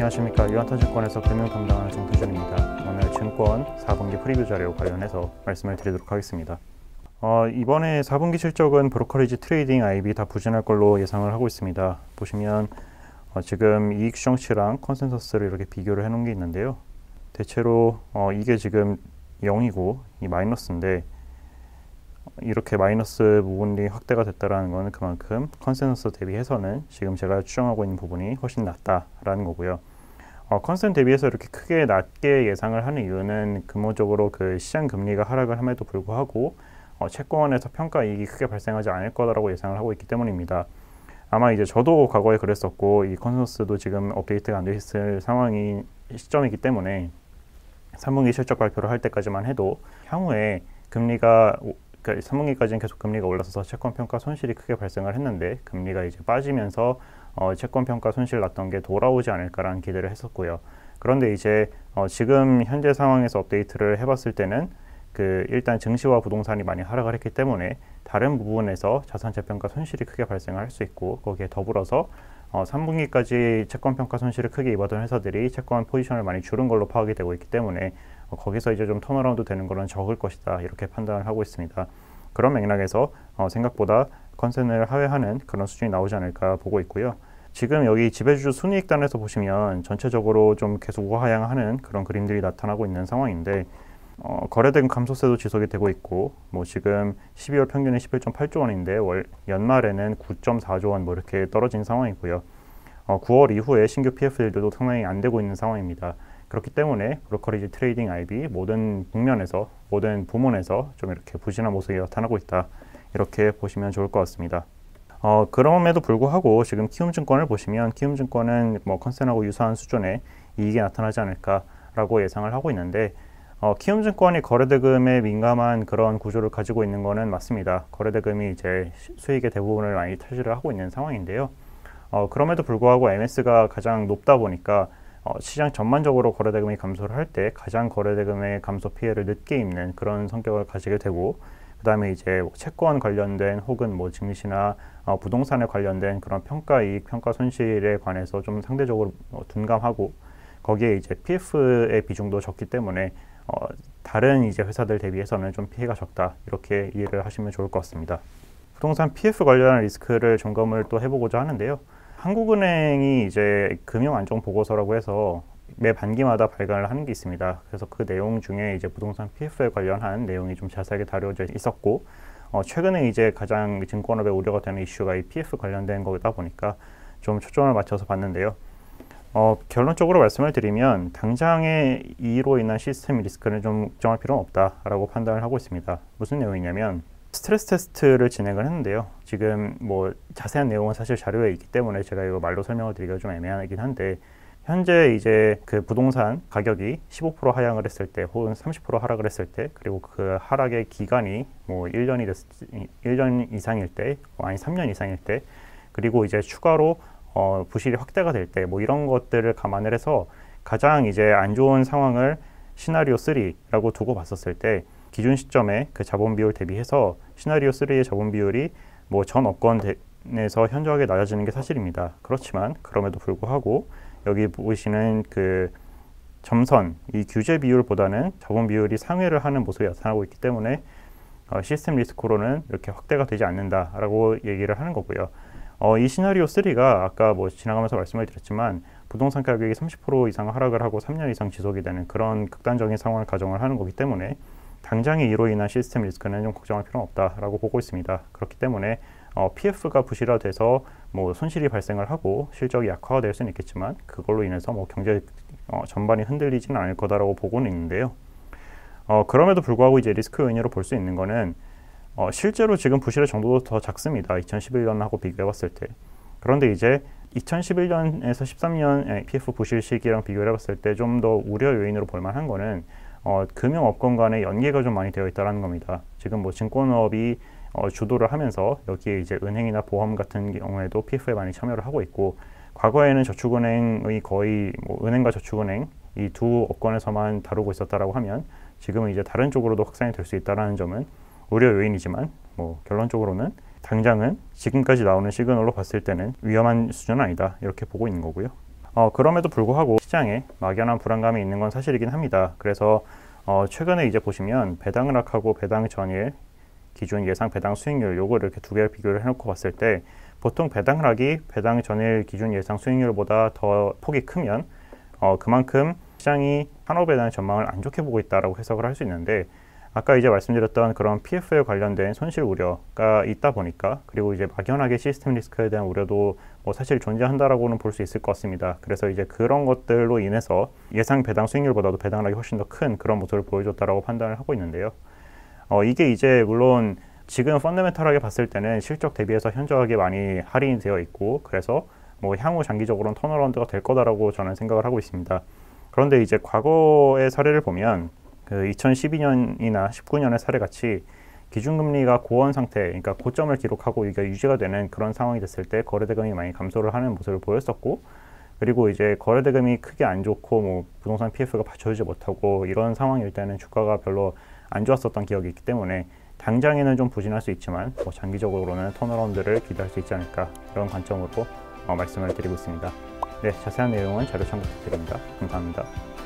안녕하십니까. 유한타증권에서 금융 담당하는 정태준입니다. 오늘 증권 4분기 프리뷰 자료 관련해서 말씀을 드리도록 하겠습니다. 이번에 4분기 실적은 브로커리지, 트레이딩, IB 다 부진할 걸로 예상을 하고 있습니다. 보시면 지금 이익 추정치랑 컨센서스를 이렇게 비교를 해놓은 게 있는데요. 대체로 이게 지금 0이고 이 마이너스인데, 이렇게 마이너스 부분이 확대가 됐다는 것은 그만큼 컨센서스 대비해서는 지금 제가 추정하고 있는 부분이 훨씬 낮다라는 거고요. 컨센 대비해서 이렇게 크게 낮게 예상을 하는 이유는 근본적으로 그 시장 금리가 하락을 함에도 불구하고 채권에서 평가 이익이 크게 발생하지 않을 거라고 예상을 하고 있기 때문입니다. 아마 이제 저도 과거에 그랬었고, 이 컨센서스도 지금 업데이트가 안 돼 있을 시점이기 때문에 3분기 실적 발표를 할 때까지만 해도 향후에 금리가 3분기까지는 계속 금리가 올라서서 채권 평가 손실이 크게 발생을 했는데, 금리가 이제 빠지면서 채권 평가 손실 났던 게 돌아오지 않을까라는 기대를 했었고요. 그런데 이제 지금 현재 상황에서 업데이트를 해봤을 때는 일단 증시와 부동산이 많이 하락을 했기 때문에 다른 부분에서 자산 재평가 손실이 크게 발생을 할 수 있고, 거기에 더불어서 3분기까지 채권 평가 손실을 크게 입었던 회사들이 채권 포지션을 많이 줄은 걸로 파악이 되고 있기 때문에 거기서 이제 좀 턴어라운드 되는 거는 적을 것이다, 이렇게 판단을 하고 있습니다. 그런 맥락에서 생각보다 컨센을 하회하는 그런 수준이 나오지 않을까 보고 있고요. 지금 여기 지배주주 순이익단에서 보시면 전체적으로 좀 계속 우하향하는 그런 그림들이 나타나고 있는 상황인데, 거래대금 감소세도 지속이 되고 있고, 지금 12월 평균은 11.8조 원인데 연말에는 9.4조 원 이렇게 떨어진 상황이고요. 9월 이후에 신규 PF들도 상당히 안 되고 있는 상황입니다. 그렇기 때문에 브로커리지, 트레이딩, IB 모든 국면에서, 모든 부문에서 좀 이렇게 부진한 모습이 나타나고 있다, 이렇게 보시면 좋을 것 같습니다. 그럼에도 불구하고 지금 키움증권을 보시면, 키움증권은 컨센하고 유사한 수준의 이익이 나타나지 않을까라고 예상을 하고 있는데, 키움증권이 거래대금에 민감한 그런 구조를 가지고 있는 것은 맞습니다. 거래대금이 이제 수익의 대부분을 많이 차지를 하고 있는 상황인데요. 그럼에도 불구하고 MS가 가장 높다 보니까 시장 전반적으로 거래대금이 감소를 할 때 가장 거래대금의 감소 피해를 늦게 입는 그런 성격을 가지게 되고, 그 다음에 이제 채권 관련된 혹은 증시나 부동산에 관련된 그런 평가이익, 평가손실에 관해서 좀 상대적으로 둔감하고, 거기에 이제 PF의 비중도 적기 때문에 다른 이제 회사들 대비해서는 좀 피해가 적다, 이렇게 이해를 하시면 좋을 것 같습니다. 부동산 PF 관련한 리스크를 점검을 또 해보고자 하는데요. 한국은행이 이제 금융안정 보고서라고 해서 매 반기마다 발간을 하는 게 있습니다. 그래서 그 내용 중에 이제 부동산 PF에 관련한 내용이 좀 자세하게 다뤄져 있었고, 최근에 이제 가장 증권업에 우려가 되는 이슈가 이 PF 관련된 거다 보니까 좀 초점을 맞춰서 봤는데요. 결론적으로 말씀을 드리면, 당장의 이로 인한 시스템 리스크는 좀 걱정할 필요는 없다라고 판단을 하고 있습니다. 무슨 내용이냐면, 스트레스 테스트를 진행을 했는데요. 지금 자세한 내용은 사실 자료에 있기 때문에 제가 이거 말로 설명을 드리기가 좀 애매하긴 한데, 현재 이제 그 부동산 가격이 15% 하향을 했을 때, 혹은 30% 하락을 했을 때, 그리고 그 하락의 기간이 1년 이상일 때, 아니 3년 이상일 때, 그리고 이제 추가로 부실이 확대가 될 때, 이런 것들을 감안을 해서 가장 이제 안 좋은 상황을 시나리오 3라고 두고 봤었을 때, 기준 시점에 그 자본 비율 대비해서 시나리오 3의 자본 비율이 전 업권에서 현저하게 낮아지는 게 사실입니다. 그렇지만 그럼에도 불구하고 여기 보시는 그 점선, 이 규제 비율보다는 자본 비율이 상회를 하는 모습이 나타나고 있기 때문에 시스템 리스크로는 이렇게 확대가 되지 않는다라고 얘기를 하는 거고요. 이 시나리오 3가 아까 지나가면서 말씀을 드렸지만, 부동산 가격이 30% 이상 하락을 하고 3년 이상 지속이 되는 그런 극단적인 상황을 가정을 하는 거기 때문에 당장의 이로 인한 시스템 리스크는 좀 걱정할 필요는 없다라고 보고 있습니다. 그렇기 때문에 PF가 부실화돼서 손실이 발생을 하고 실적이 약화가 될 수는 있겠지만, 그걸로 인해서 경제 전반이 흔들리지는 않을 거다라고 보고는 있는데요. 그럼에도 불구하고 이제 리스크 요인으로 볼 수 있는 거는, 실제로 지금 부실의 정도도 더 작습니다. 2011년하고 비교해봤을 때. 그런데 이제 2011년에서 13년 PF 부실 시기랑 비교를 해봤을 때 좀 더 우려 요인으로 볼만한 거는 금융업권 간의 연계가 좀 많이 되어 있다는 겁니다. 지금 증권업이 주도를 하면서 여기에 이제 은행이나 보험 같은 경우에도 PF에 많이 참여를 하고 있고, 과거에는 저축은행의 거의 은행과 저축은행 이 두 업권에서만 다루고 있었다라고 하면, 지금은 이제 다른 쪽으로도 확산이 될 수 있다는 점은 우려 요인이지만, 결론적으로는 당장은 지금까지 나오는 시그널로 봤을 때는 위험한 수준은 아니다, 이렇게 보고 있는 거고요. 그럼에도 불구하고 시장에 막연한 불안감이 있는 건 사실이긴 합니다. 그래서 최근에 이제 보시면 배당 하락하고 배당 전일 기준 예상 배당 수익률 요거를 이렇게 두 개를 비교를 해놓고 봤을 때 보통 배당 하락이 배당 전일 기준 예상 수익률보다 더 폭이 크면 그만큼 시장이 산업 배당의 전망을 안 좋게 보고 있다라고 해석을 할 수 있는데, 아까 이제 말씀드렸던 그런 PF에 관련된 손실 우려가 있다 보니까, 그리고 이제 막연하게 시스템 리스크에 대한 우려도 사실 존재한다라고는 볼 수 있을 것 같습니다. 그래서 이제 그런 것들로 인해서 예상 배당 수익률보다도 배당 하락이 훨씬 더 큰 그런 모습을 보여줬다라고 판단을 하고 있는데요. 이게 이제 물론 지금 펀더멘탈하게 봤을 때는 실적 대비해서 현저하게 많이 할인이 되어 있고, 그래서 향후 장기적으로는 턴어라운드가 될 거다라고 저는 생각을 하고 있습니다. 그런데 이제 과거의 사례를 보면 그 2012년이나 19년의 사례 같이 기준금리가 고원 상태, 그러니까 고점을 기록하고 이게 유지가 되는 그런 상황이 됐을 때 거래대금이 많이 감소를 하는 모습을 보였었고, 그리고 이제 거래대금이 크게 안 좋고 부동산 PF가 받쳐주지 못하고 이런 상황일 때는 주가가 별로 안 좋았었던 기억이 있기 때문에 당장에는 좀 부진할 수 있지만 장기적으로는 턴어라운드를 기대할 수 있지 않을까, 이런 관점으로 말씀을 드리고 있습니다. 네, 자세한 내용은 자료 참고 부탁드립니다. 감사합니다.